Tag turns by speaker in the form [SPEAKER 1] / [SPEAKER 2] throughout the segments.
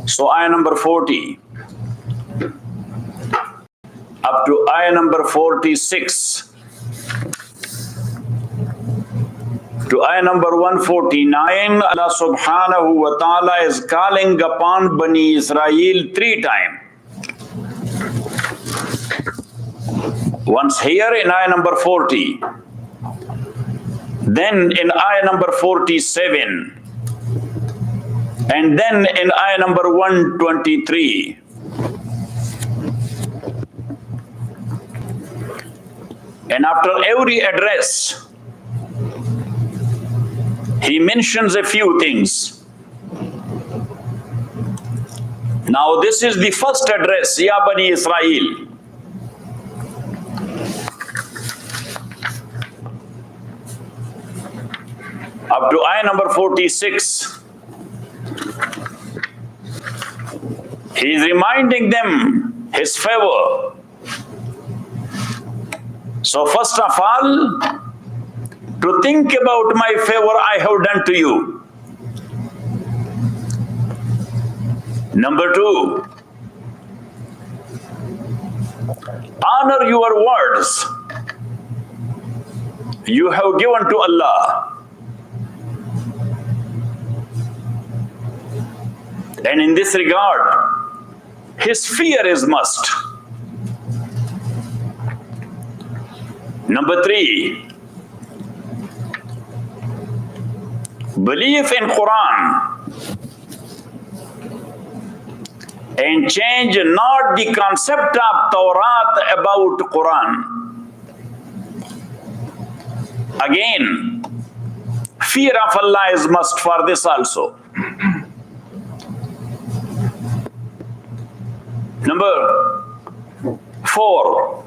[SPEAKER 1] So ayah number 40 up to ayah number 46 to ayah number 149, Allah subhanahu wa ta'ala is calling upon Bani Israel 3 times. Once here in ayah number 40, then in ayah number 47, and then in ayah number 123. And after every address, he mentions a few things. Now this is the first address, Ya Bani Israel. Up to ayah number 46, he is reminding them his favor. So first of all, to think about my favor I have done to you. Number 2, honor your words you have given to Allah. And in this regard, his fear is must. Number 3, believe in Quran and change not the concept of Tawrat about Quran. Again, fear of Allah is must for this also. Number 4,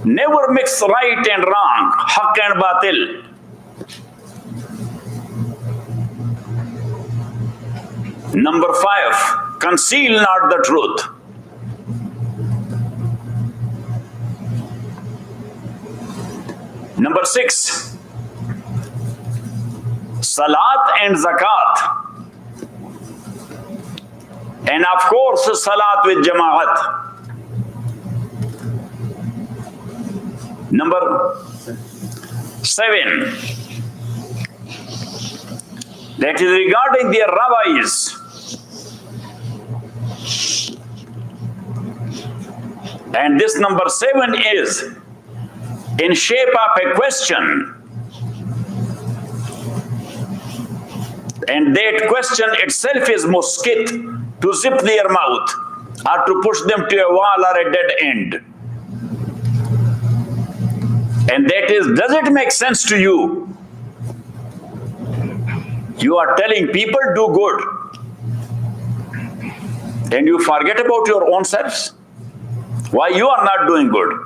[SPEAKER 1] never mix right and wrong, haq and batil. Number 5, conceal not the truth. Number 6, salat and zakat. And of course, salat with jama'at. Number 7, that is regarding their rabbis. And this number 7 is in shape of a question. And that question itself is muskit, to zip their mouth or to push them to a wall or a dead end. And that is, does it make sense to you? You are telling people do good and you forget about your own selves. Why you are not doing good?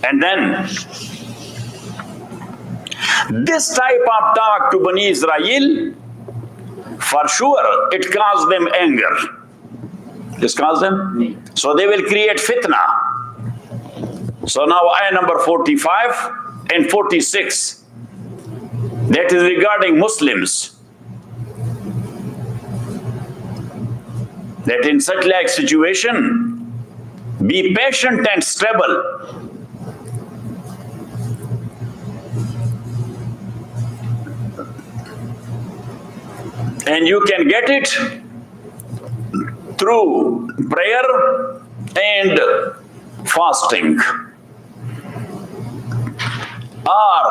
[SPEAKER 1] And then this type of talk to Bani Israel, for sure it caused them anger. This caused them? So they will create fitna. So now ayah number 45 and 46, that is regarding Muslims. That in such like situation, be patient and stable. And you can get it through prayer and fasting. Or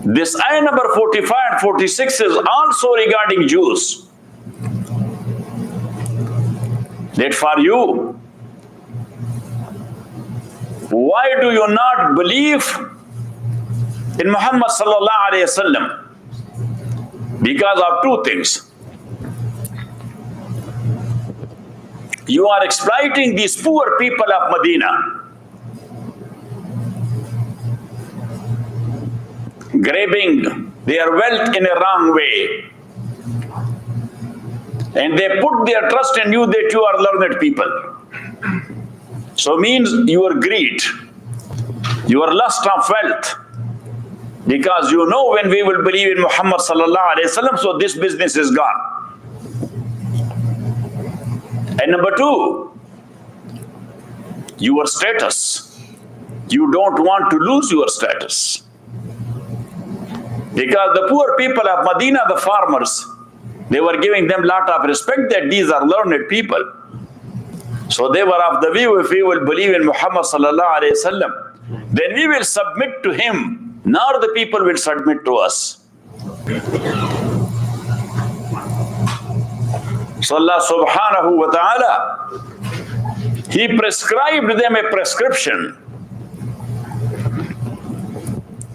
[SPEAKER 1] this ayah number 45 and 46 is also regarding Jews. That for you, why do you not believe in Muhammad sallallahu alaihi wasallam? Because of 2 things. You are exploiting these poor people of Medina, grabbing their wealth in a wrong way. And they put their trust in you that you are learned people. So means your greed, your lust of wealth. Because you know when we will believe in Muhammad sallallahu alaihi wasallam, so this business is gone. And number two, your status. You don't want to lose your status. Because the poor people of Medina, the farmers, they were giving them lot of respect that these are learned people. So they were of the view, if we will believe in Muhammad sallallahu alaihi wasallam, then we will submit to him, nor the people will submit to us. So Allah subhanahu wa ta'ala, He prescribed them a prescription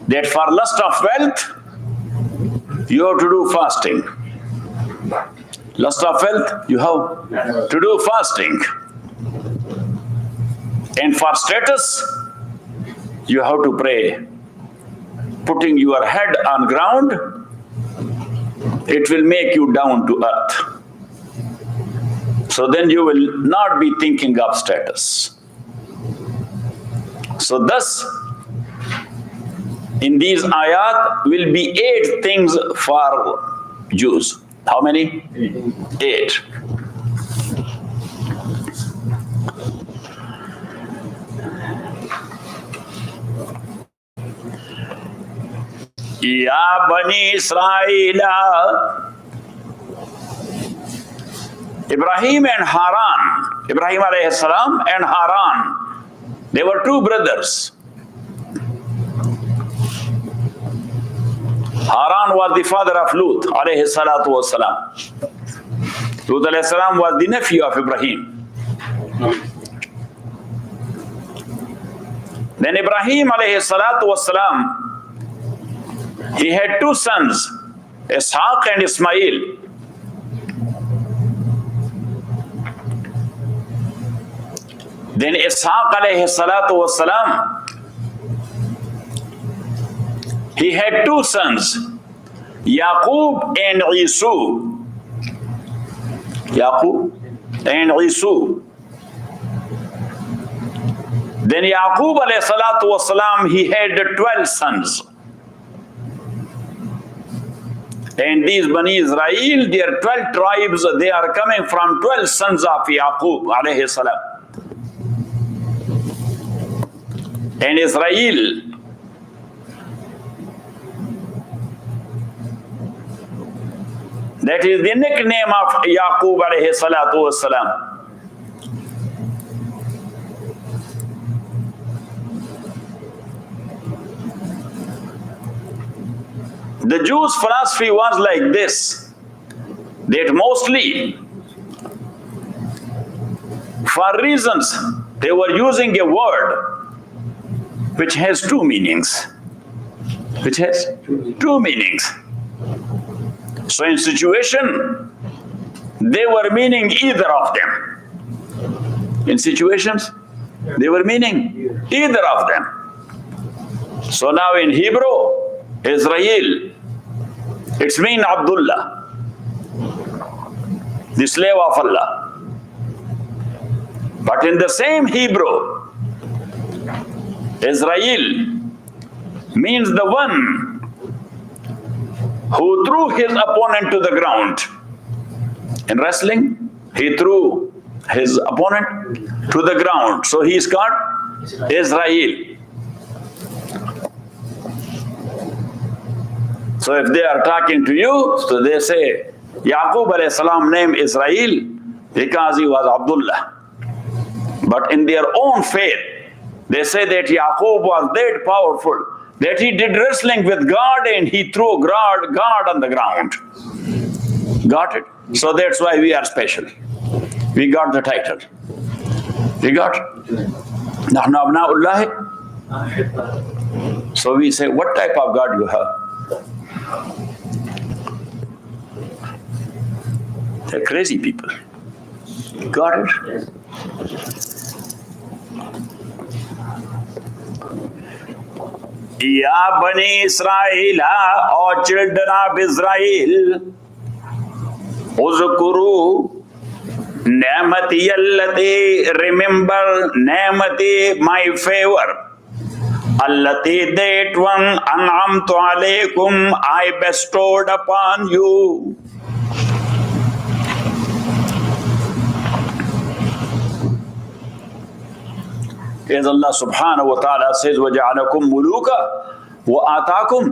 [SPEAKER 1] that for lust of wealth, you have to do fasting. Lust of wealth, you have to do fasting. And for status, you have to pray. Putting your head on ground, it will make you down to earth. So then you will not be thinking of status. So thus, in these ayat will be 8 things for Jews. How many? 8. Ya Bani Israel, Ibrahim and Haran, Ibrahim alayhi salam and Haran, they were 2 brothers. Haran was the father of Lut alayhi salatu was salam. Lut alayhi salam was the nephew of Ibrahim. Then Ibrahim alayhi salatu was salam, he had 2 sons, Ishaq and Ismail. Then Ishaq alayhi salatu was salam, he had 2 sons, Yaqub and Isu. Yaqub and Isu. Then Yaqub alayhi salatu was salam, he had 12 sons. And these Bani Israel, their 12 tribes, they are coming from 12 sons of Yaqub alayhi salam. And Israel, that is the nickname of Yaqub alayhi salatu wassalam. The Jews' philosophy was like this, that mostly for reasons they were using a word which has 2 meanings. Which has 2 meanings. So in situation, they were meaning either of them. In situations, they were meaning either of them. So now in Hebrew, Israel, it's mean Abdullah, the slave of Allah. But in the same Hebrew, Israel means the one who threw his opponent to the ground. In wrestling, he threw his opponent to the ground. So he is called Israel. So if they are talking to you, so they say, Yaqub alayhi salam name Israel because he was Abdullah. But in their own faith, they say that Yaqub was that powerful that he did wrestling with God and he threw God on the ground. Got it? So that's why we are special. We got the title. We got Nahnu abna'ullah. So we say, what type of God you have? They're crazy people. Got it? Ya Bani Israila, or children of Israel, Uzkuru Ni'mati allati, remember Ni'mati, my favor. Allati, that one, an'amtu alaykum, I bestowed upon you. As Allah subhanahu wa ta'ala says, وَجَعَلَكُمْ مُلُوكًا وَآتَاكُمْ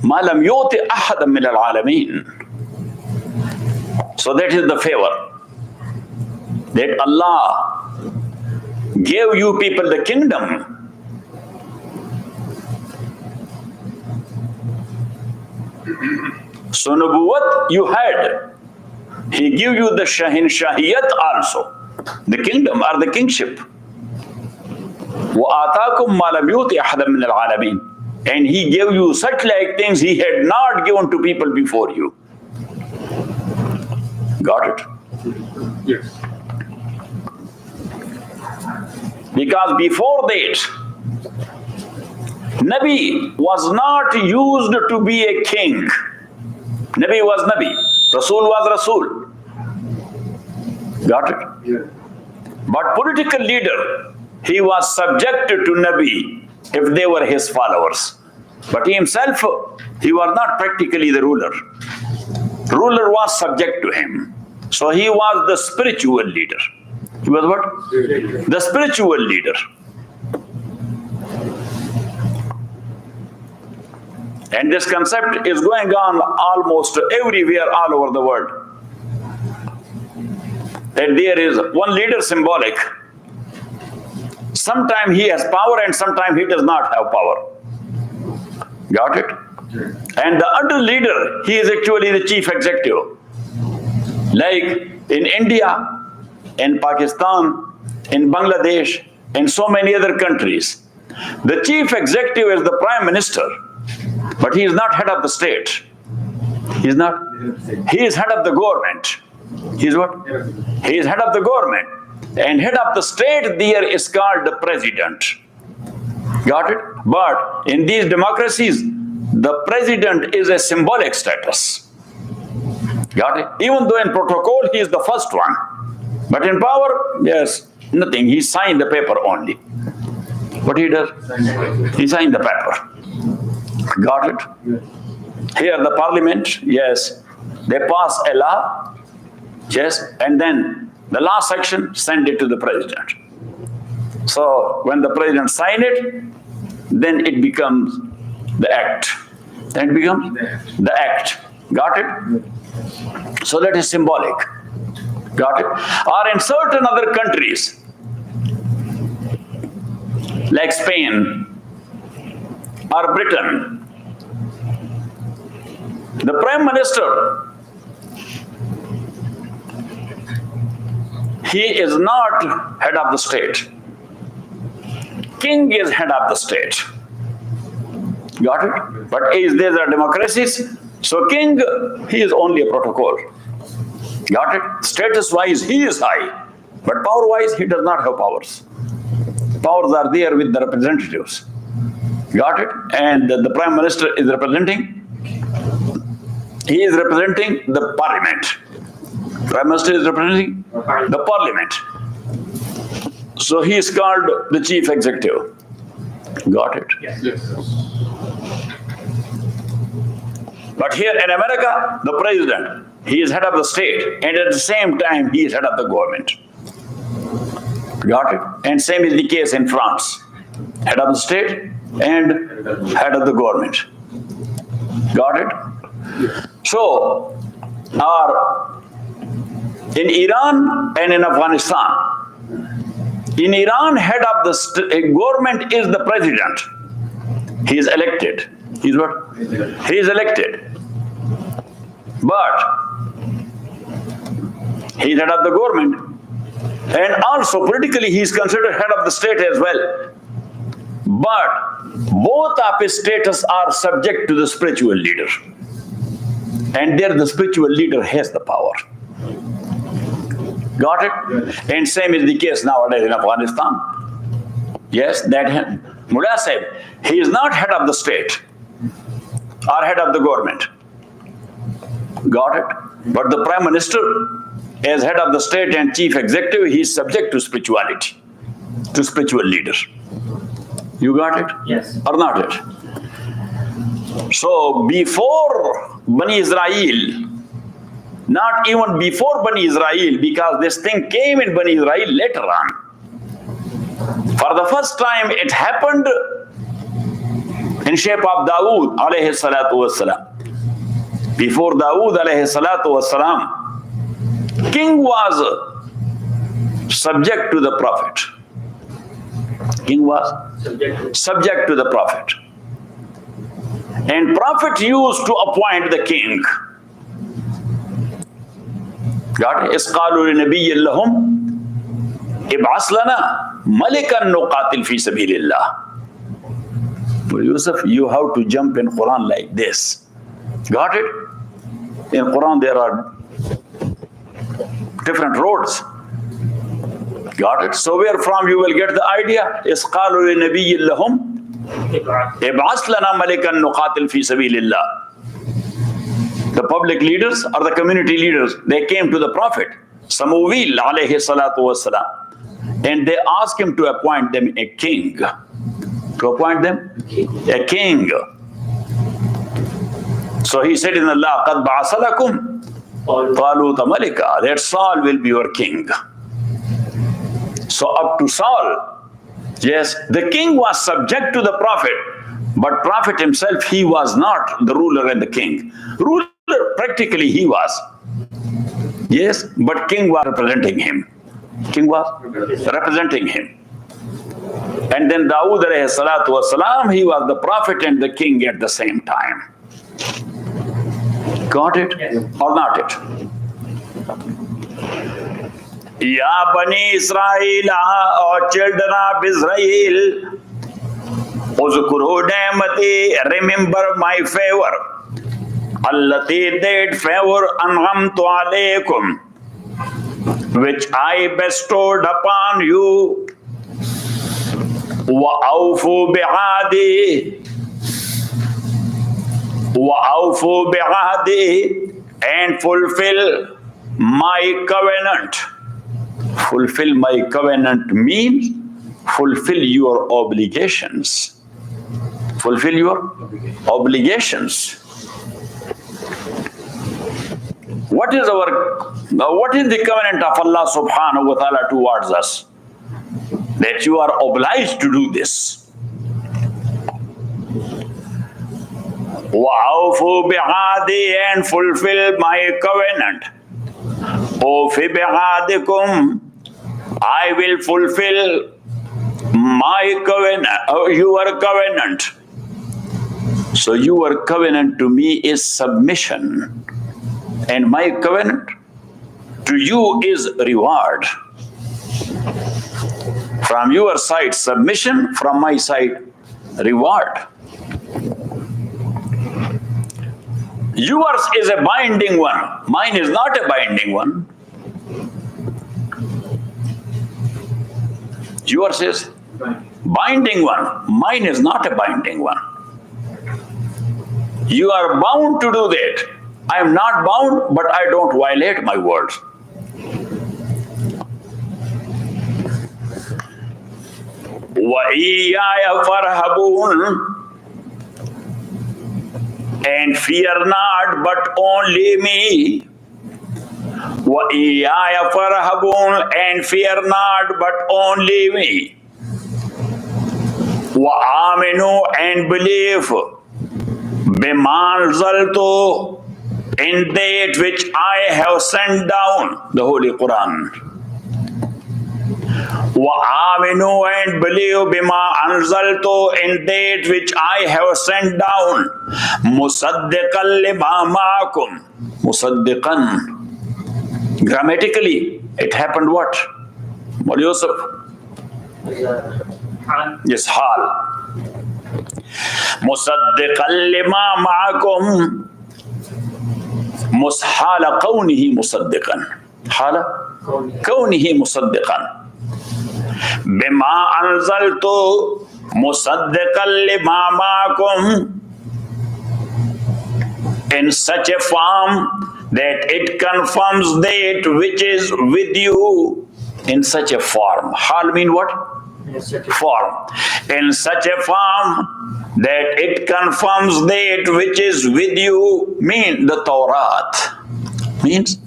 [SPEAKER 1] مَا لَمْ يُؤْتِ أَحَدًا مِنَ الْعَالَمِينَ. So that is the favor. That Allah gave you people the kingdom. So nubuwwat you had. He gave you the shahinshahiyat also. The kingdom or the kingship. وَآتَاكُمْ مَا لَمْ يُؤْتِ أَحَدًا مِنَ الْعَالَمِينَ. And He gave you such like things He had not given to people before you. Got it?
[SPEAKER 2] Yes.
[SPEAKER 1] Because before that, Nabi was not used to be a king. Nabi was Nabi. Rasul was Rasul. Got it?
[SPEAKER 2] Yes.
[SPEAKER 1] But political leader, he was subjected to Nabi if they were his followers. But he himself, he was not practically the ruler. Ruler was subject to him. So he was the spiritual leader. He was what? The spiritual leader. And this concept is going on almost everywhere all over the world. That there is one leader symbolic. Sometimes he has power and sometimes he does not have power. Got it? And the other leader, he is actually the chief executive. Like in India, in Pakistan, in Bangladesh, and so many other countries. The chief executive is the prime minister, but he is not head of the state. He is not. He is head of the government. He is what? He is head of the government. And head of the state there is called the president. Got it? But in these democracies, the president is a symbolic status. Got it? Even though in protocol he is the first one. But in power, yes, nothing. He signed the paper only. What he does? He signed the paper. Got it? Here the parliament, yes, they pass a law, yes, and then the last section send it to the president. So when the president sign it, then it becomes the act. Then it becomes the act. Got it? So that is symbolic. Got it? Or in certain other countries, like Spain or Britain, the prime minister, he is not head of the state. King is head of the state. Got it? But these are democracies, so king, he is only a protocol. Got it? Status-wise, he is high, but power-wise, he does not have powers. Powers are there with the representatives. Got it? And the prime minister is representing. He is representing the parliament. Prime minister is representing the parliament. So he is called the chief executive. Got it?
[SPEAKER 2] Yes. Yes.
[SPEAKER 1] But here in America, the president, he is head of the state, and at the same time, he is head of the government. Got it? And same is the case in France. Head of the state and head of the government. Got it? So, in Iran and in Afghanistan, in Iran, head of the government is the president. He is elected. He is what? He is elected. But he is head of the government. And also politically he is considered head of the state as well. But both of his status are subject to the spiritual leader. And there the spiritual leader has the power. Got it? And same is the case nowadays in Afghanistan. Yes, that Mullah Saheb, He is not head of the state or head of the government. Got it? But the Prime Minister, as head of the state and chief executive, he is subject to spirituality, to spiritual leaders. You got it?
[SPEAKER 2] Yes.
[SPEAKER 1] Or not it? So before Bani Israel, not even before Bani Israel, because this thing came in Bani Israel later on. For the first time, it happened in shape of Dawood alayhi salatu wassalam. Before Dawood alayhi salatu wassalam, king was subject to the prophet. King was subject to the prophet. And prophet used to appoint the king. Got it? Isqalu li nabiyyin lahum ib'as lana malikan nuqatil fi sabilillah. Well, Yusuf, you have to jump in Quran like this. Got it? In Quran there are different roads. Got it? So where from you will get the idea? Isqalu li nabiyyin lahum ib'as lana malikan nuqatil fi sabilillah. The public leaders or the community leaders, they came to the Prophet, Samuel alayhi salatu wassalam, and they asked him to appoint them a king. To appoint them a king. So he said in Allah, قَدْ بَعَثَ لَكُمْ طَالُوتَ مَلِكًا, that Saul will be your king. So up to Saul, yes, the king was subject to the Prophet, but Prophet himself, he was not the ruler and the king. Ruler, practically he was. Yes, but king was representing him. King was representing him. And then Dawood alayhi salatu wasalam, he was the prophet and the king at the same time. Got it? Or not it? Ya Bani Israel, or children of Israel, Uzkuru ni'mati, remember my favor. Allati, that favor, an'amtu alaykum, which I bestowed upon you. وَأَوْفُوا بِعَهْدِي, وَأَوْفُوا بِعَهْدِي, and fulfill my covenant. Fulfill my covenant means fulfill your obligations. Fulfill your obligations. What is the covenant of Allah subhanahu wa ta'ala towards us? That you are obliged to do this. وَأَوْفُوا بِعَهْدِي, and fulfill my covenant. أُوفِ بِعَهْدِكُمْ, I will fulfill my covenant, your covenant. So your covenant to me is submission, and my covenant to you is reward. From your side, submission. From my side, reward. Yours is a binding one. Mine is not a binding one. Yours is binding one. Mine is not a binding one. You are bound to do that. I am not bound, but I don't violate my words. وَإِيَّايَ فَارْهَبُونَ, and fear not but only me. وَإِيَّايَ فَارْهَبُونَ, and fear not but only me. وَآمِنُوا, and believe. بِمَا أَنزَلْتُ, in that which I have sent down, the Holy Quran. وَآمِنُوا, and believe. بِمَا أَنزَلْتُ, in that which I have sent down. مُصَدِّقًا لِمَا مَعَكُمْ. مُصَدِّقًا. Grammatically, it happened what? What Yusuf? Yes, hal. مُصَدِّقًا لِمَا مَعَكُمْ. حال كونه مصدقا. حال كونه مصدقا. بما أنزلت, Musaddiqan lima ma'akum, in such a form that it confirms that which is with you. In such a form. Hal mean what? Form. In such a form that it confirms that which is with you, mean the Torah. Means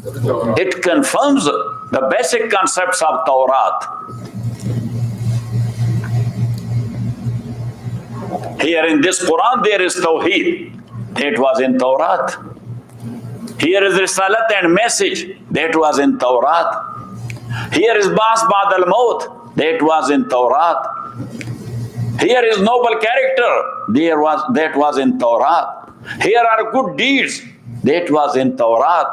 [SPEAKER 1] it confirms the basic concepts of Torah. Here in this Quran there is Tawheed. That was in Torah. Here is Risalat and message. That was in Torah. Here is Bas Ba'd al-Maut. That was in Torah. Here is noble character. That was in Torah. Here are good deeds. That was in Torah.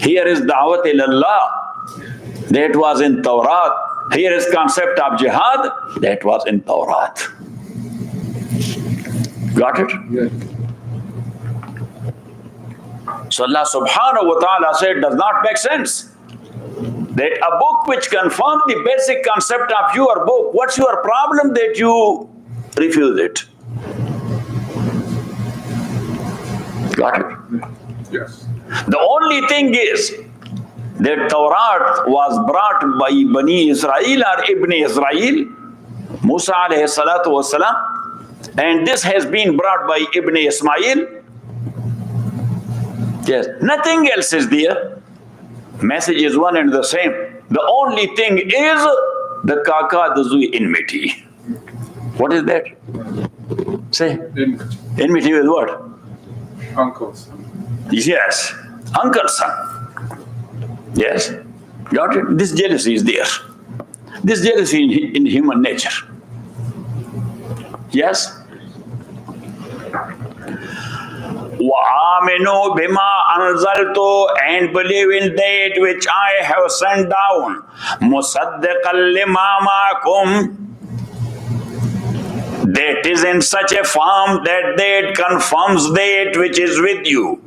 [SPEAKER 1] Here is Da'wat ilallah. That was in Torah. Here is concept of jihad. That was in Torah. Got it?
[SPEAKER 2] Yes.
[SPEAKER 1] So Allah subhanahu wa ta'ala said, does not make sense that a book which confirms the basic concept of your book, what's your problem that you refuse it? Got it?
[SPEAKER 2] Yes.
[SPEAKER 1] The only thing is that Torah was brought by Bani Israel or Ibn Israel, Musa alayhi salatu wasalam, and this has been brought by Ibn Ismail. Yes, nothing else is there. Message is one and the same. The only thing is the kaka duzui enmity. What is that? Say.
[SPEAKER 2] Enmity.
[SPEAKER 1] Enmity with what?
[SPEAKER 2] Uncles.
[SPEAKER 1] Yes, uncle son. Yes, got it? This jealousy is there. This jealousy in human nature. Yes? وَآمِنُوا بِمَا أَنزَلْتُ, and believe in that which I have sent down. مُصَدِّقًا لِمَا مَعَكُمْ, that is in such a form that confirms that which is with you.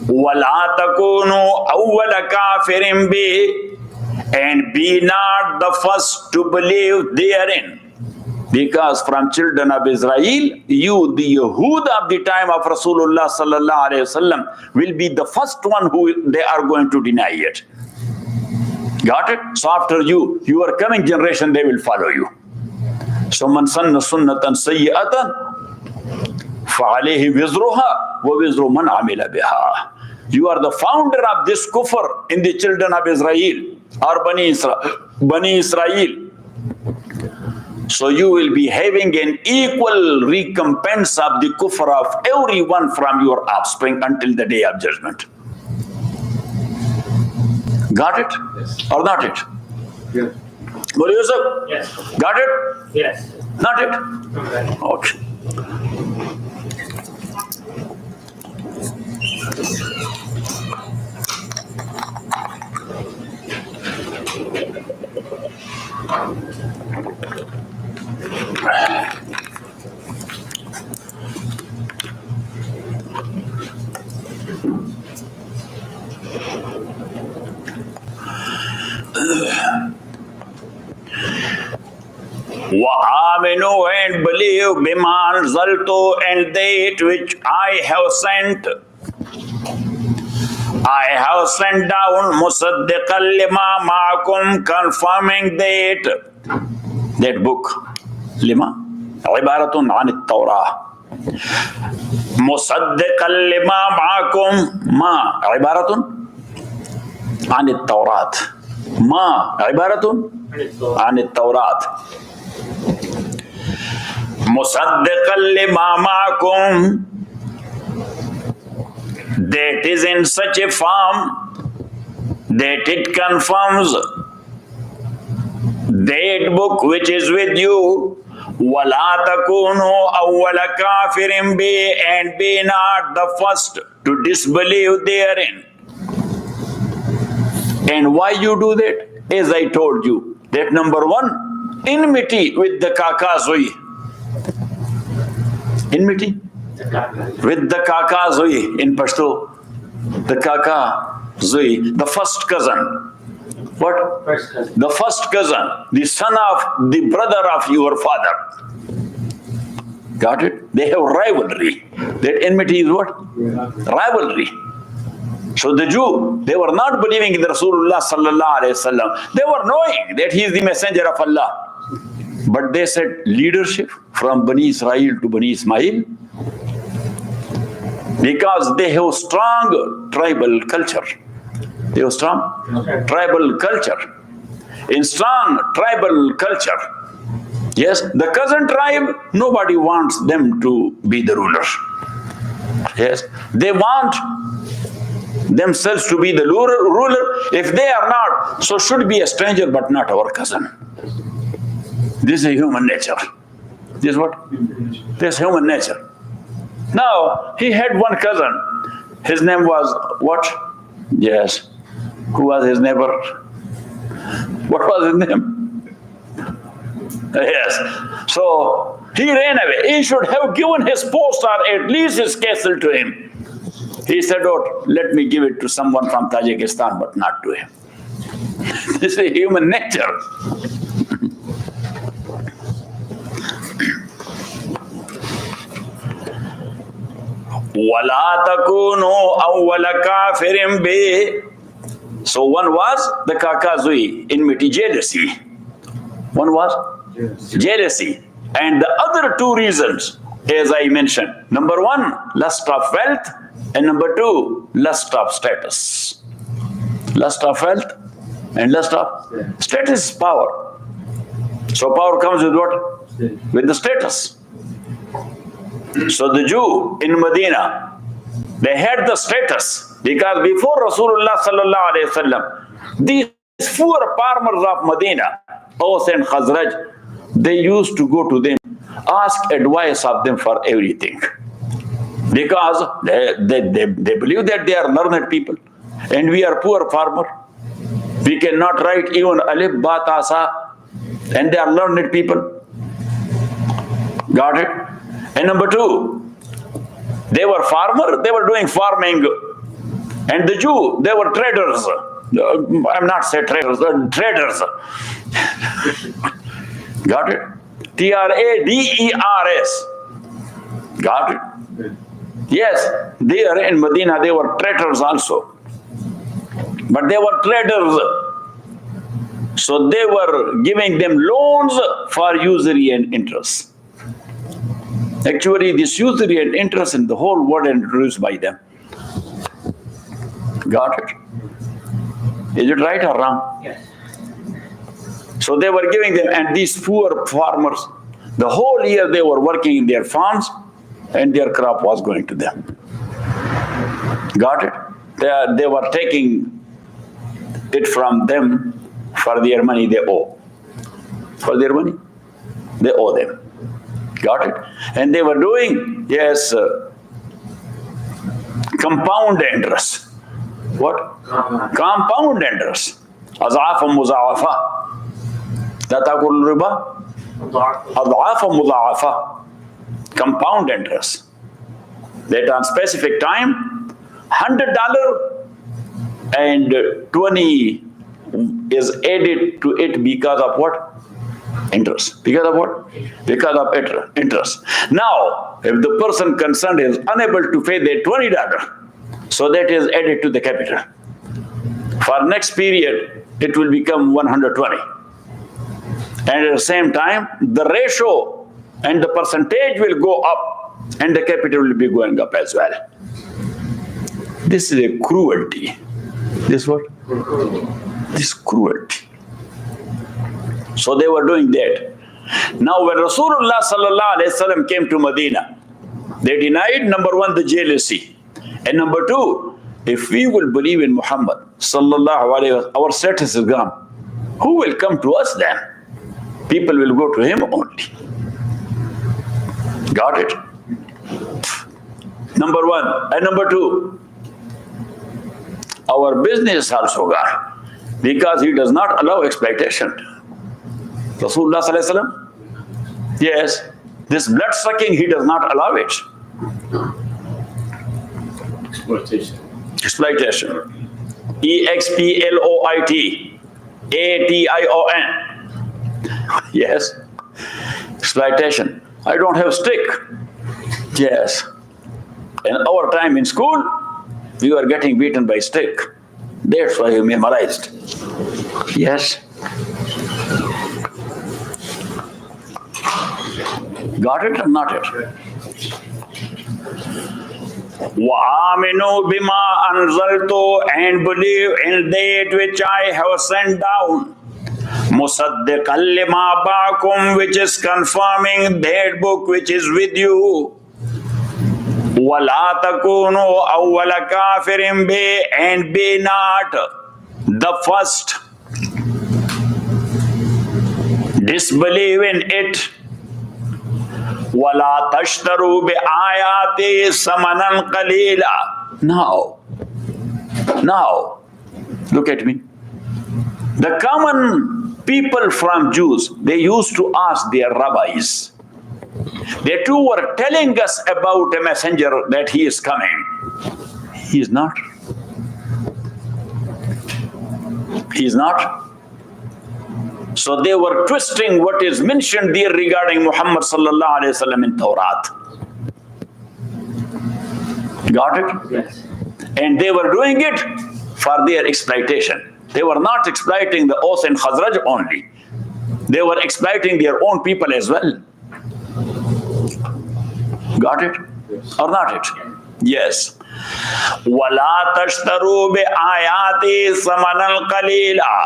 [SPEAKER 1] وَلَا تَكُونُوا أَوَّلَ كَافِرٍ بِهِ, and be not the first to believe therein. Because from children of Israel, you, the Yahud of the time of Rasulullah sallallahu alayhi wasallam, will be the first one who they are going to deny it. Got it? So after you, your coming generation, they will follow you. So man sanna sunnatan sayyi'atan fa'alayhi wizruha wa wizru man amila biha. You are the founder of this kufr in the children of Israel or Bani Israel. So you will be having an equal recompense of the kufr of everyone from your offspring until the day of judgment. Got it?
[SPEAKER 2] Yes.
[SPEAKER 1] Or not it?
[SPEAKER 2] Yes.
[SPEAKER 1] Boli Yusuf?
[SPEAKER 3] Yes.
[SPEAKER 1] Got it?
[SPEAKER 3] Yes.
[SPEAKER 1] Not it?
[SPEAKER 3] Okay.
[SPEAKER 1] Okay. وَآمِنُوا, and believe بِمَا أَنزَلْتُ, and that which I have sent. I have sent down مُصَدِّقًا لِمَا مَعَكُمْ, confirming that book. لِمَا عِبَارَةٌ عَنِ التَّوْرَاةِ. مُصَدِّقًا لِمَا مَعَكُمْ, ما عِبَارَةٌ عن التوراة. ما عبارة عن التوراة. مصدقا لما معكم, that is in such a form that it confirms that book which is with you. وَلَا تَكُونُوا أَوَّلَ كَافِرٍ بِهِ, and be not the first to disbelieve therein. And why you do that? As I told you, that number one, enmity with the Kakazui. Enmity with the Kakazui in Pashto. The Kakazui, the first cousin. What?
[SPEAKER 3] First cousin.
[SPEAKER 1] The first cousin, the son of the brother of your father. Got it? They have rivalry. That enmity is what? Rivalry. So the Jew, they were not believing in the Rasulullah sallallahu alayhi wasallam. They were knowing that he is the messenger of Allah. But they said leadership from Bani Israel to Bani Ismail, because they have strong tribal culture. They have strong tribal culture. In strong tribal culture, yes, the cousin tribe, nobody wants them to be the ruler. Yes, they want themselves to be the ruler. If they are not, so should be a stranger but not our cousin. This is human nature. This is what? This is human nature. Now, he had one cousin. His name was what? Yes. Who was his neighbor? What was his name? Yes. So, he ran away. He should have given his post or at least his castle to him. He said, oh, let me give it to someone from Tajikistan, but not to him. This is human nature. وَلَا تَكُونُوا أَوَّلَ كَافِرٍ بِهِ. So one was the Kakazui, enmity, jealousy. One was jealousy. And the other two reasons, as I mentioned, number one, lust of wealth, and number two, lust of status. Lust of wealth and lust of status is power. So power comes with what? With the status. So the Jew in Medina, they had the status because before Rasulullah sallallahu alaihi wasallam, these poor farmers of Medina, Aus and Khazraj, they used to go to them, ask advice of them for everything. Because they believe that they are learned people and we are poor farmer. We cannot write even alif, ba, ta, sa, and they are learned people. Got it? And number two, they were farmer, they were doing farming. And the Jew, they were traders. I'm not saying traders, traders. Got it? Traders. Got it? Yes, there in Medina, they were traders also. But they were traders. So they were giving them loans for usury and interest. Actually, this usury and interest in the whole world introduced by them. Got it? Is it right or wrong? Yes. So they were giving them, and these poor farmers, the whole year they were working in their farms, and their crop was going to them. Got it? They were taking it from them for their money they owe. For their money, they owe them. Got it? And they were doing, yes, compound interest. What? Compound interest. Az'afa muza'afa. La ta'kul riba. Az'afa muza'afa. Compound interest. That on specific time, $100 and 20 is added to it because of what? Interest. Because of what? Because of interest. Now, if the person concerned is unable to pay the $20, so that is added to the capital. For next period, it will become 120. And at the same time, the ratio and the percentage will go up, and the capital will be going up as well. This is a cruelty. This what? This cruelty. So they were doing that. Now when Rasulullah sallallahu alaihi wasallam came to Medina, they denied, number one, the jealousy. And number two, if we will believe in Muhammad sallallahu alaihi wasallam, our status is gone. Who will come to us then? People will go to him only. Got it? Number one. And number two, our business also gone, because he does not allow exploitation. Rasulullah sallallahu alaihi wasallam, yes, this blood sucking, he does not allow it.
[SPEAKER 2] Exploitation.
[SPEAKER 1] Exploitation. exploitation. Yes. Exploitation. I don't have stick. Yes. In our time in school, we were getting beaten by stick. That's why you memorized. Yes. Got it or not it? وَآمِنُوا بِمَا أَنزَلْتُ, and believe in that which I have sent down. مُصَدِّقًا لِمَا بَعَكُمْ, which is confirming that book which is with you. وَلَا تَكُونُوا أَوَّلَ كَافِرٍ بِهِ, and be not the first disbelieve in it. وَلَا تَشْتَرُوا بِآيَاتِي ثَمَنًا قَلِيلًا. Now, look at me. The common people from Jews, they used to ask their rabbis. They too were telling us about a messenger that he is coming. He is not. He is not. So they were twisting what is mentioned there regarding Muhammad sallallahu alaihi wasallam in Tawrat. Got it?
[SPEAKER 3] Yes.
[SPEAKER 1] And they were doing it for their exploitation. They were not exploiting the Aus and Khazraj only. They were exploiting their own people as well. Got it?
[SPEAKER 2] Yes.
[SPEAKER 1] Or not it? Yes. وَلَا تَشْتَرُوا بِآيَاتِي ثَمَنًا قَلِيلًا,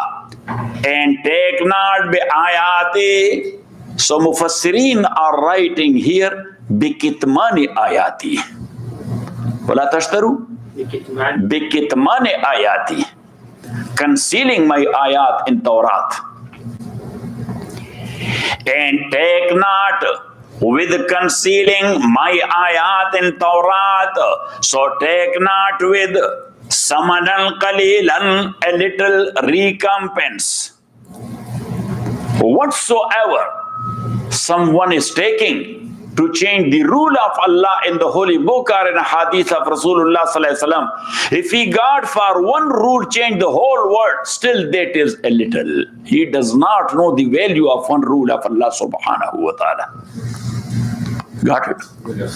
[SPEAKER 1] and take not بِآيَاتِي. So Mufassirin are writing here بِكِتْمَانِ آيَاتِي. وَلَا تَشْتَرُوا بِكِتْمَانِ آيَاتِي, concealing my ayat in Tawrat. And take not with concealing my ayat in Tawrat, so take not with samanan qalilan, a little recompense. Whatsoever someone is taking to change the rule of Allah in the Holy Book or in a hadith of Rasulullah sallallahu alaihi wasallam, if he got for one rule change the whole world, still that is a little. He does not know the value of one rule of Allah subhanahu wa ta'ala. Got it?
[SPEAKER 2] Yes.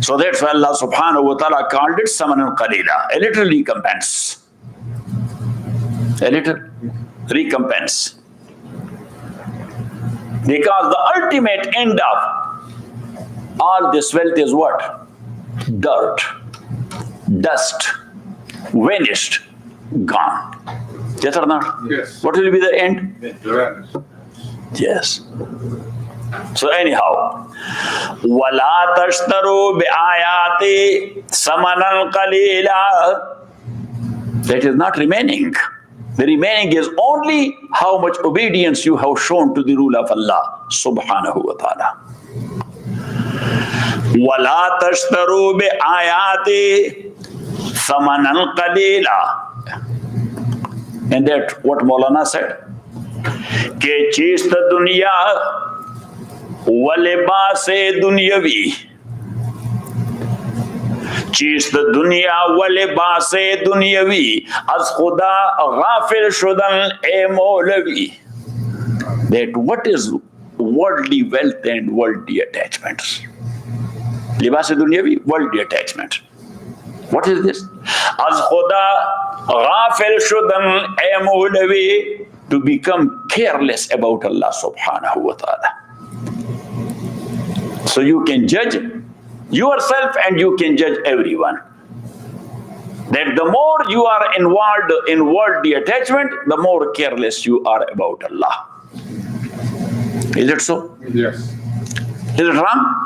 [SPEAKER 1] So that's why Allah subhanahu wa ta'ala called it samanan qalila, a little recompense. A little recompense. Because the ultimate end of all this wealth is what? Dirt, dust, vanished, gone. Yes or not?
[SPEAKER 2] Yes.
[SPEAKER 1] What will be the end?
[SPEAKER 2] Vanished.
[SPEAKER 1] Yes. So anyhow, وَلَا تَشْتَرُوا بِآيَاتِي ثَمَنًا قَلِيلًا. That is not remaining. The remaining is only how much obedience you have shown to the rule of Allah subhanahu wa ta'ala. وَلَا تَشْتَرُوا بِآيَاتِي ثَمَنًا قَلِيلًا. And that what Maulana said, کہ چیست دنیا و لباس دنیاوی, چیست دنیا و لباس دنیاوی, از خدا غافل شدن اے مولوی. That what is worldly wealth and worldly attachments? Libas dunyavi, worldly attachment. What is this? Az khuda ghafil shudan ay mawlavi, to become careless about Allah subhanahu wa ta'ala. So you can judge yourself and you can judge everyone. That the more you are involved in worldly attachment, the more careless you are about Allah. Is it so?
[SPEAKER 2] Yes.
[SPEAKER 1] Is it wrong?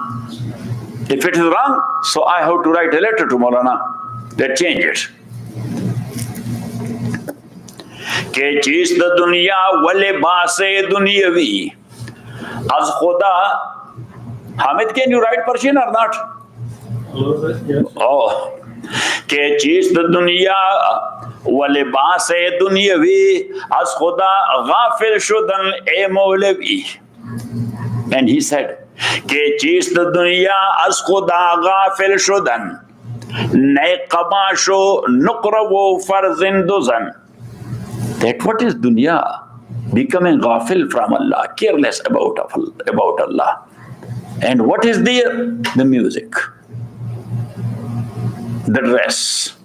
[SPEAKER 1] If it is wrong, so I have to write a letter to Maulana that change it. Ke cheez the dunya wale baase dunyavi az khuda. Hamid, can you write Persian or not?
[SPEAKER 3] Yes.
[SPEAKER 1] Oh. Ke cheez the dunya wale baase dunyavi az khuda ghafil shudan e mawlavi. And he said, کہ چیست دنیا از خدا غافل شدن, نئے قماشو نقرب و فرزند زن. That what is dunya? Becoming ghafil from Allah, careless about Allah. And what is there? The music, the dress,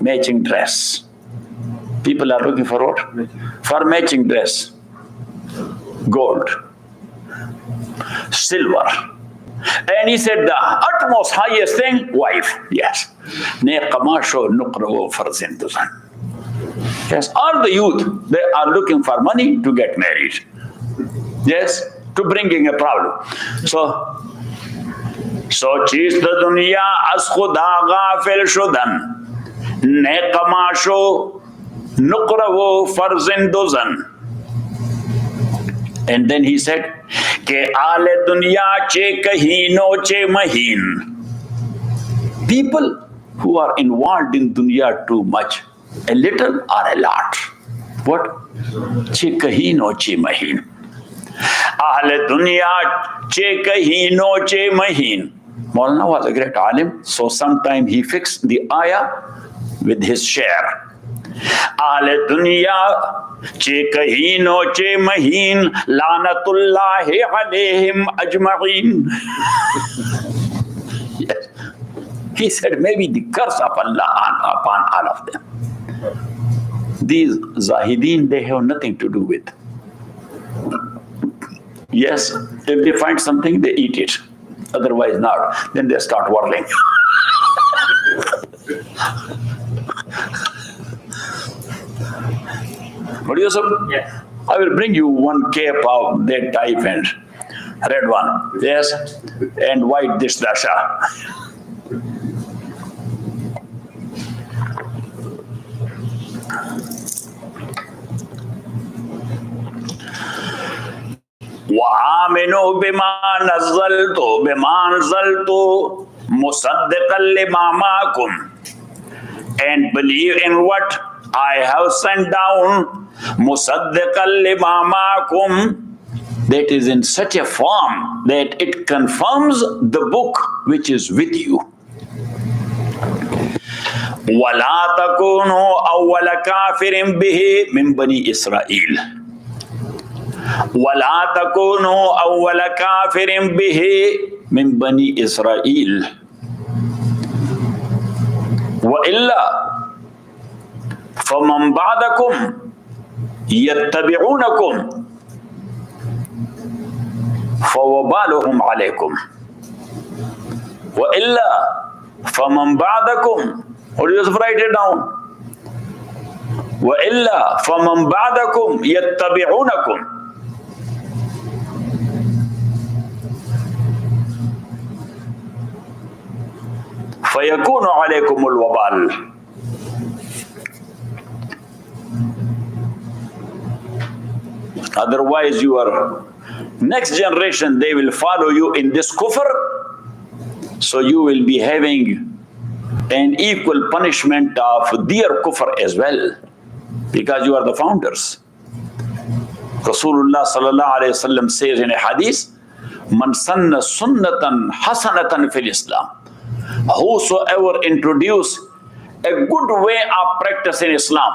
[SPEAKER 1] matching dress. People are looking for what? For matching dress. Gold, silver. And he said the utmost highest thing, wife. Yes. Yes, all the youth, they are looking for money to get married. Yes, to bringing a problem. So cheez the dunya as khuda ghafil shudan ne kamasho nuqravo farzin dozan. And then he said, Ke aale dunya che kahino che mahin. People who are involved in dunya too much, a little or a lot. What? Che kahino che mahin. Aale dunya che kahino che mahin. Maulana was a great alim, so sometime he fixed the ayah with his share. Aale dunya che kahino che mahin lanatullahi alayhim ajma'in. Yes. He said maybe the curse of Allah upon all of them. These Zahideen, they have nothing to do with. Yes, if they find something, they eat it. Otherwise not. Then they start whirling. What do you say?
[SPEAKER 3] Yes.
[SPEAKER 1] I will bring you one cape of that type and red one. Yes. And white dish dasha. وَآمِنُوا بِمَا نَزَّلْتُ مُصَدِّقًا لِمَا مَعَكُمْ. And believe in what I have sent down, مُصَدِّقًا لِمَا مَعَكُمْ. That is in such a form that it confirms the book which is with you. وَلَا تَكُونُوا أَوَّلَ كَافِرٍ بِهِ مِنْ بَنِي إِسْرَائِيلَ. وَلَا تَكُونُوا أَوَّلَ كَافِرٍ بِهِ مِنْ بَنِي إِسْرَائِيلَ. وَإِلَّا فَمَنْ بَعْدَكُمْ يَتَّبِعُونَكُمْ فَوَبَالُهُمْ عَلَيْكُمْ. وَإِلَّا فَمَنْ بَعْدَكُمْ. Or you just write it down. وَإِلَّا فَمَنْ بَعْدَكُمْ يَتَّبِعُونَكُمْ فَيَكُونُ عَلَيْكُمُ الْوَبَالُ. Otherwise your next generation, they will follow you in this kufr, so you will be having an equal punishment of their kufr as well, because you are the founders. Rasulullah sallallahu alayhi wasallam says in a hadith, Man sanna sunnatan hasanatan fil Islam. Whosoever introduce a good way of practice in Islam,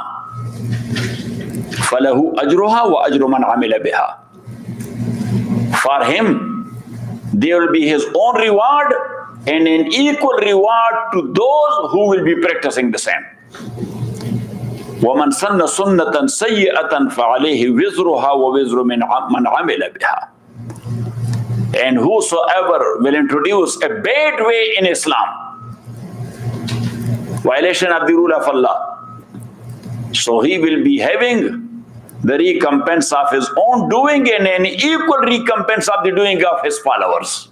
[SPEAKER 1] falahu ajruha wa ajru man amila biha. For him, there will be his own reward and an equal reward to those who will be practicing the same. وَمَنْ سَنَّ سُنَّةً سَيِّئَةً فَعَلَيْهِ وِزْرُهَا وَوِزْرُ مَنْ عَمِلَ بِهَا. And whosoever will introduce a bad way in Islam, violation of the rule of Allah, so he will be having the recompense of his own doing and an equal recompense of the doing of his followers.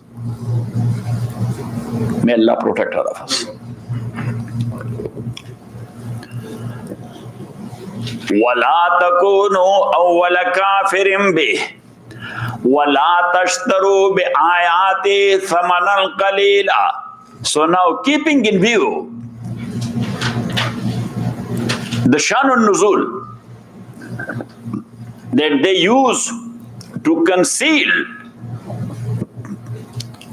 [SPEAKER 1] May Allah protect all of us. وَلَا تَكُونُوا أَوَّلَ كَافِرٍ بِهِ وَلَا تَشْتَرُوا بِآيَاتِي ثَمَنًا قَلِيلًا. So now, keeping in view the Shanun Nuzul that they use to conceal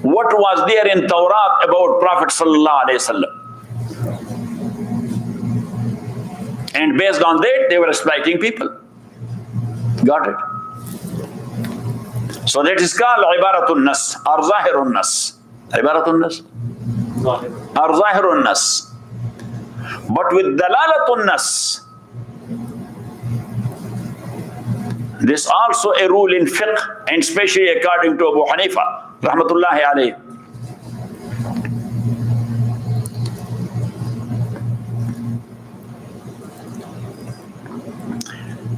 [SPEAKER 1] what was there in Tawrat about Prophet sallallahu alaihi wasallam, and based on that they were exploiting people. Got it? So that is called ibaratun nas or zahirun nas. Ibaratun nas or zahirun nas. But with dalalatun nas, this also a rule in fiqh, and especially according to Abu Hanifa, rahmatullahi alayhi.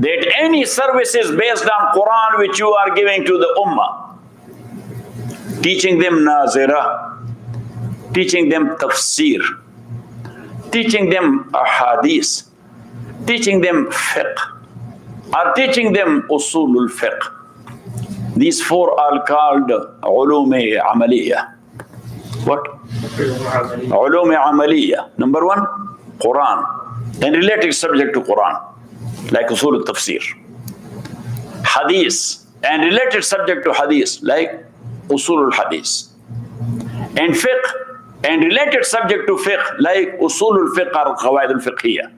[SPEAKER 1] That any services based on Quran which you are giving to the ummah, teaching them nazirah, teaching them tafsir, teaching them ahadith, teaching them fiqh, or teaching them usulul fiqh. These four are called ulum amaliyah. What? Ulum amaliyah. Number one, Quran and related subject to Quran, like usul al-tafsir. Hadith and related subject to hadith, like usul al-hadith. And fiqh and related subject to fiqh, like usul al-fiqh or qawaid al-fiqhiyya.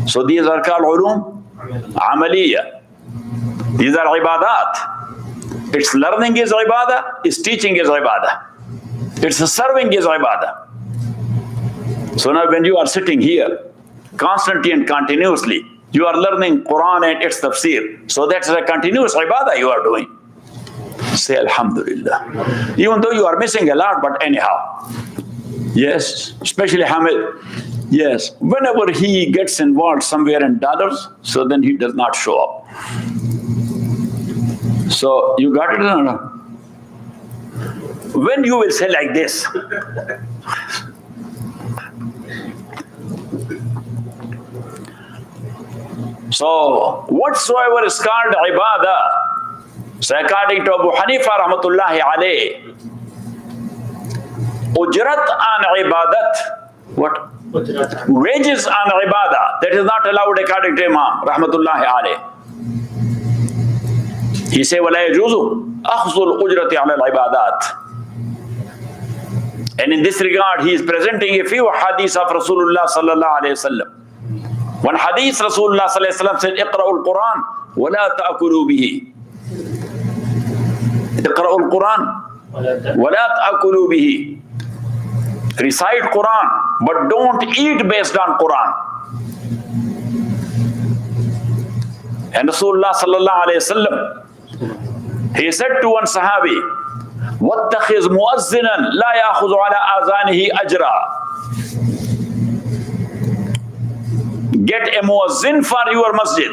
[SPEAKER 1] So these are called ulum amaliyah. These are ibadat. Its learning is ibadah, its teaching is ibadah. Its serving is ibadah. So now when you are sitting here, constantly and continuously, you are learning Quran and its tafsir. So that's a continuous ibadah you are doing. Say Alhamdulillah. Even though you are missing a lot, but anyhow. Yes, especially Hamid. Yes, whenever he gets involved somewhere in dollars, so then he does not show up. So you got it or not? When you will say like this, so whatsoever is called ibadah, so according to Abu Hanifa rahmatullahi alayh, ujrat an ibadat, what? Wages on ibadah, that is not allowed according to Imam rahmatullahi alayh. He said, وَلَا يَجُوزُ أَخْذُ الْأُجْرَةِ عَلَى الْعِبَادَاتِ. And in this regard, he is presenting a few hadiths of Rasulullah sallallahu alayhi wa sallam. One hadith, Rasulullah sallallahu alayhi wa sallam said, اقرأوا القرآن ولا تأكلوا به. اقرأوا القرآن ولا تأكلوا به. Recite Quran, but don't eat based on Quran. And Rasulullah sallallahu alayhi wa sallam, he said to one Sahabi, وَاتَّخِذْ مُؤَذِّنًا لَا يَأْخُذُ عَلَىٰ آذَانِهِ أَجْرًا. Get a muazzin for your masjid.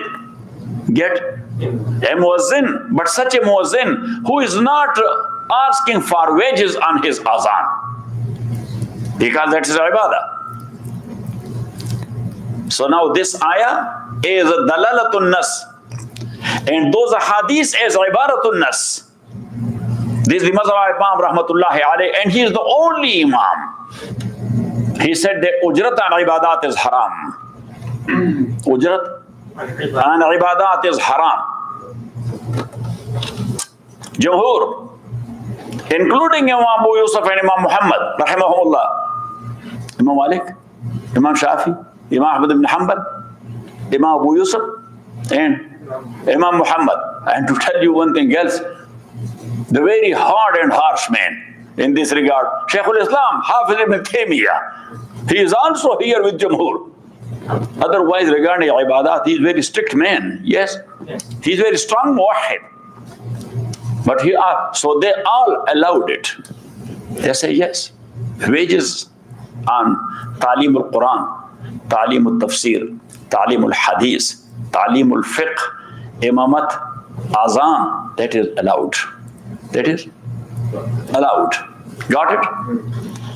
[SPEAKER 1] Get a muazzin, but such a muazzin who is not asking for wages on his azan, because that is ibadah. So now this ayah is dalalatun nas, and those hadiths is ibaratun nas. This is the mazhab of Imam rahmatullahi alayhi, and he is the only Imam. He said that ujrat an ibadat is haram. Ujrat an ibadat is haram. Jumhur, including Imam Abu Yusuf and Imam Muhammad rahimahullah, Imam Malik, Imam Shafi, Imam Ahmad ibn Hanbal, Imam Abu Yusuf, and Imam Muhammad. And to tell you one thing else, the very hard and harsh man in this regard, Shaykh al-Islam, Hafidh ibn Taymiyyah, he is also here with Jumhur. Otherwise, regarding ibadat, he is very strict man. Yes, he is very strong muwahhid. But so they all allowed it. They say yes. Wages on Ta'lim al-Quran, Ta'lim al-Tafsir, Ta'lim al-Hadith, Ta'lim al-Fiqh, Imamat, Azan, that is allowed. That is allowed. Got it?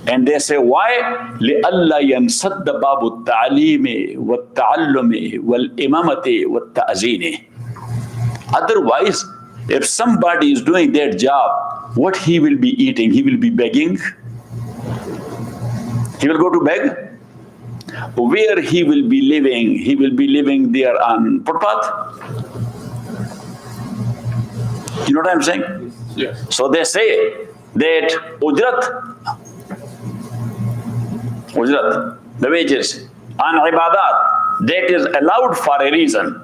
[SPEAKER 1] And they say, why? لِأَلَّا يَنْسَدَّ بَابُ التَّعْلِيمِ وَالتَّعَلُّمِ وَالْإِمَامَةِ وَالتَّأْذِينِ. Otherwise, if somebody is doing their job, what he will be eating? He will be begging. He will go to beg. Where he will be living? He will be living there on footpath. You know what I'm saying?
[SPEAKER 2] Yes.
[SPEAKER 1] So they say that ujrat, the wages on ibadat, that is allowed for a reason.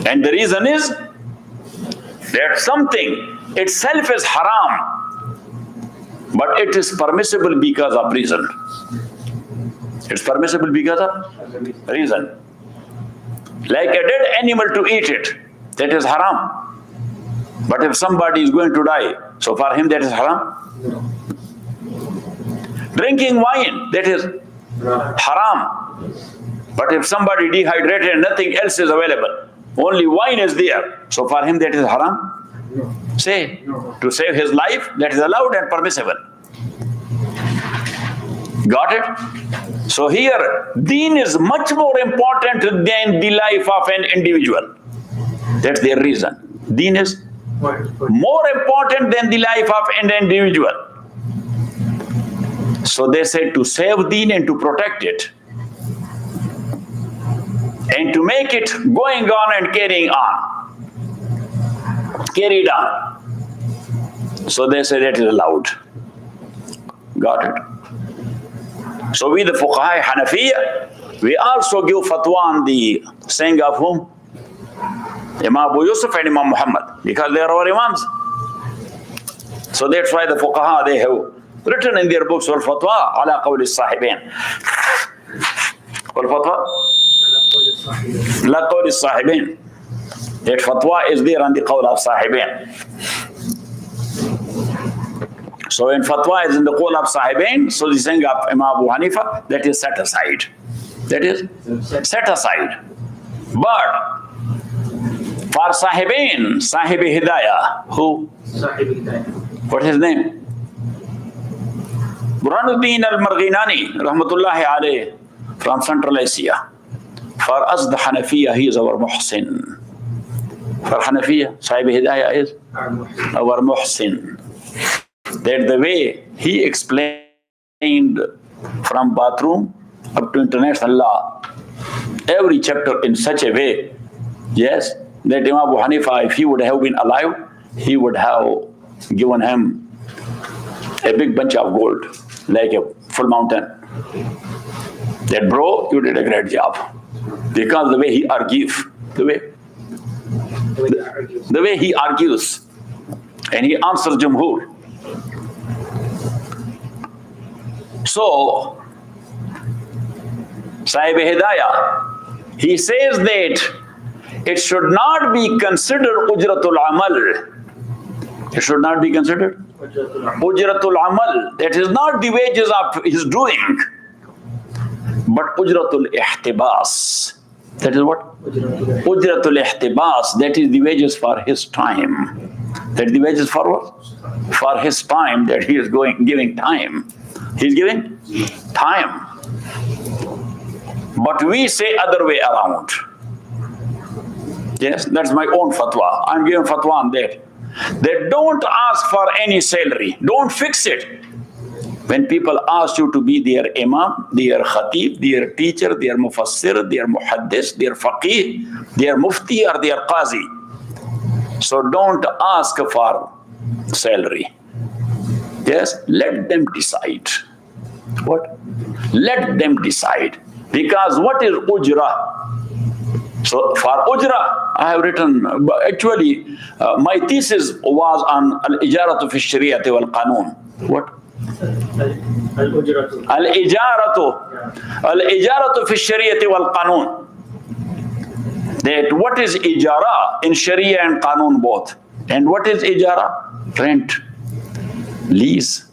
[SPEAKER 1] And the reason is that something itself is haram, but it is permissible because of reason. It's permissible because of reason. Like a dead animal to eat it, that is haram. But if somebody is going to die, so for him that is haram. Drinking wine, that is haram. But if somebody dehydrated and nothing else is available, only wine is there, so for him that is haram. Say, to save his life, that is allowed and permissible. Got it? So here, deen is much more important than the life of an individual. That's their reason. Deen is more important than the life of an individual. So they say to save deen and to protect it, and to make it going on and carrying on, carried on. So they say that is allowed. Got it? So we the Fuqaha Hanafiya, we also give fatwa on the saying of whom? Imam Abu Yusuf and Imam Muhammad, because they are our Imams. So that's why the Fuqaha, they have written in their books, Al-Fatwa ala qawli Sahibain. Al-Fatwa ala qawli Sahibain. That fatwa is there on the qawl of Sahibain. So when fatwa is in the qawl of Sahibain, so the saying of Imam Abu Hanifa, that is set aside. That is set aside. But for Sahibain, Sahib Hidayah, who? What is his name? Burhanuddin al-Marghinani, rahmatullahi alayh, from Central Asia. For us, the Hanafiya, he is our Muhsin. For Hanafiya, Sahib Hidayah is our Muhsin. That the way he explained from bathroom up to international law, every chapter in such a way, yes, that Imam Abu Hanifa, if he would have been alive, he would have given him a big bunch of gold, like a full mountain. That bro, you did a great job. Because the way he argues, the way he argues, and he answers Jumhur. So, Sahib Hidayah, he says that it should not be considered Ujratul Amal. It should not be considered Ujratul Amal. That is not the wages of his doing, but Ujratul Ihtibas. That is what? Ujratul Ihtibas. That is the wages for his time. That is the wages for what? For his time, that he is giving time. He is giving time. But we say other way around. Yes, that's my own fatwa. I'm giving fatwa on that. They don't ask for any salary. Don't fix it. When people ask you to be their imam, their khatib, their teacher, their mufassir, their muhaddis, their faqih, their mufti or their qazi. So don't ask for salary. Yes, let them decide. What? Let them decide. Because what is ujra? So for ujra, I have written, actually, my thesis was on al-ijaratu fi shari'ati wal qanun. What? Al-ijaratu fi shari'ati wal qanun. That what is ijara in sharia and qanun both? And what is ijara? Rent. Lease.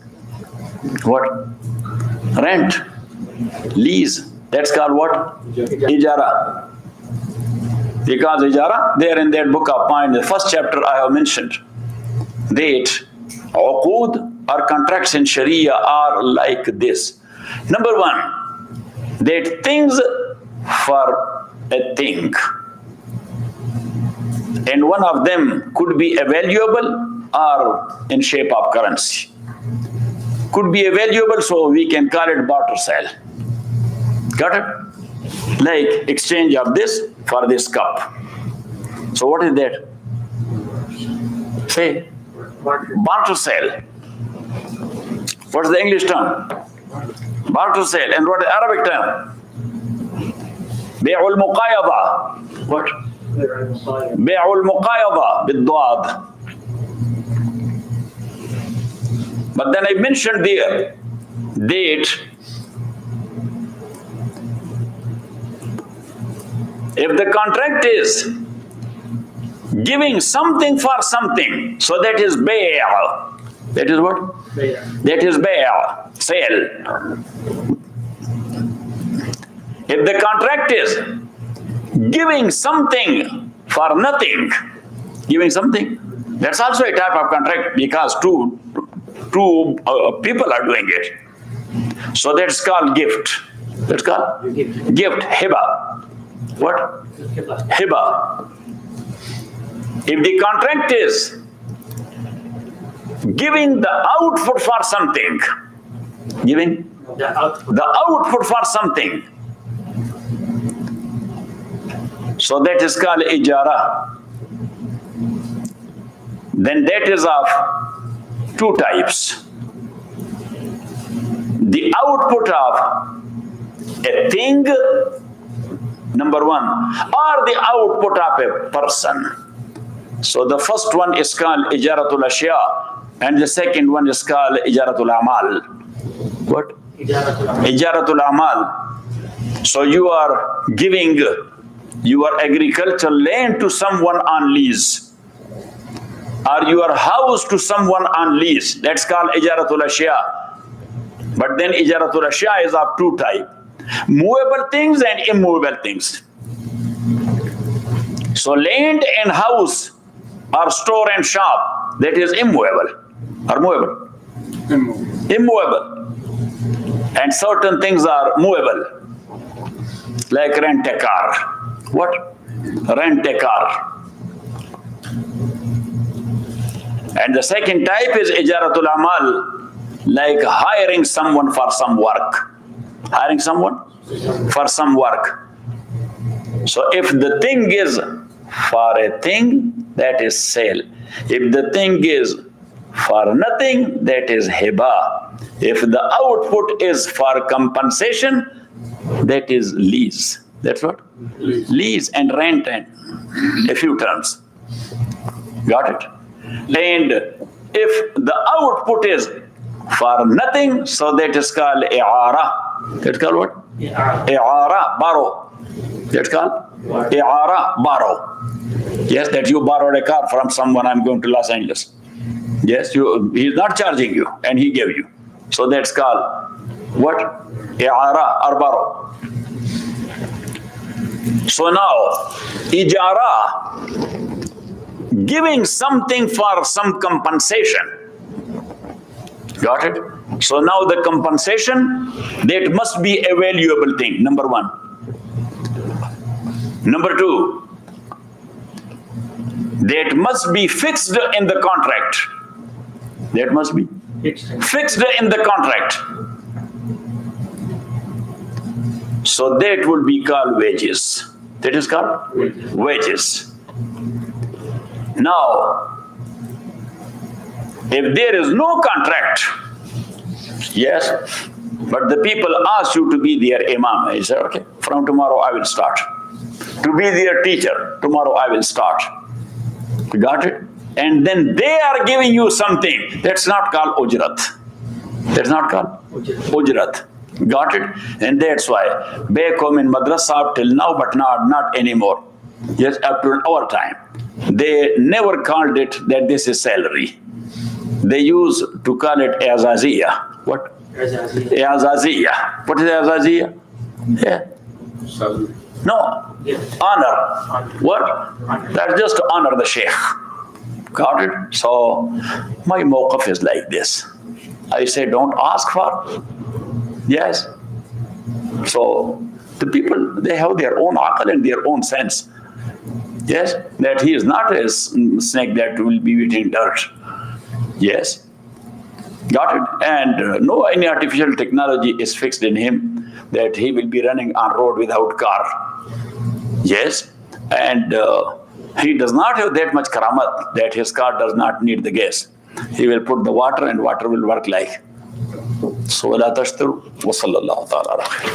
[SPEAKER 1] What? Rent. Lease. That's called what? Ijara. Because ijara, there in that book of mine, the first chapter I have mentioned, that uqood or contracts in Sharia are like this. Number one, that things for a thing. And one of them could be a valuable or in shape of currency. Could be a valuable, so we can call it barter sale. Got it? Like exchange of this for this cup. So what is that? Say, barter sale. What's the English term? Barter sale. And what is the Arabic term? Bay'ul muqayada. What? بيع المقايضة بالضاد. But then I mentioned there that if the contract is giving something for something, so that is bay'. That is what? That is bay', sale. If the contract is giving something for nothing, giving something, that's also a type of contract because two people are doing it. So that's called gift. That's called gift, hiba. What? Hiba. If the contract is giving the output for something, giving the output for something, so that is called ijara. Then that is of two types. The output of a thing, number one, or the output of a person. So the first one is called ijaratul ashya, and the second one is called ijaratul amal. What? Ijaratul amal. So you are giving your agricultural land to someone on lease, or your house to someone on lease. That's called ijaratul ashya. But then ijaratul ashya is of two types: movable things and immovable things. So land and house or store and shop, that is immovable or movable? Immovable. And certain things are movable, like rent a car. What? Rent a car. And the second type is ijaratul amal, like hiring someone for some work. Hiring someone for some work. So if the thing is for a thing, that is sale. If the thing is for nothing, that is hiba. If the output is for compensation, that is lease. That's what? Lease and rent and a few terms. Got it? And if the output is for nothing, so that is called i'ara. That's called what? I'ara, borrow. That's called i'ara, borrow. Yes, that you borrowed a car from someone, I'm going to Los Angeles. Yes, he's not charging you, and he gave you. So that's called what? I'ara or borrow. So now, ijara, giving something for some compensation. Got it? So now the compensation, that must be a valuable thing, number one. Number two, that must be fixed in the contract. That must be fixed in the contract. So that would be called wages. That is called wages. Now, if there is no contract, yes, but the people ask you to be their imam, you say, okay, from tomorrow I will start. To be their teacher, tomorrow I will start. You got it? And then they are giving you something. That's not called ujrat. That's not called ujrat. Got it? And that's why back home in madrasa till now, but not anymore. Yes, up to our time. They never called it that this is salary. They used to call it azaziyah. What? Azaziyah. What is azaziyah? Yeah.
[SPEAKER 2] Salary.
[SPEAKER 1] No. Honor. What? That's just to honor the Shaykh. Got it? So my mawqif is like this. I say don't ask for. Yes. So the people, they have their own aql and their own sense. Yes. That he is not a snake that will be eating dirt. Yes. Got it? And no any artificial technology is fixed in him that he will be running on road without car. Yes. And he does not have that much karamat that his car does not need the gas. He will put the water and water will work like. So, la tashtaru wa sallallahu ta'ala ala khair.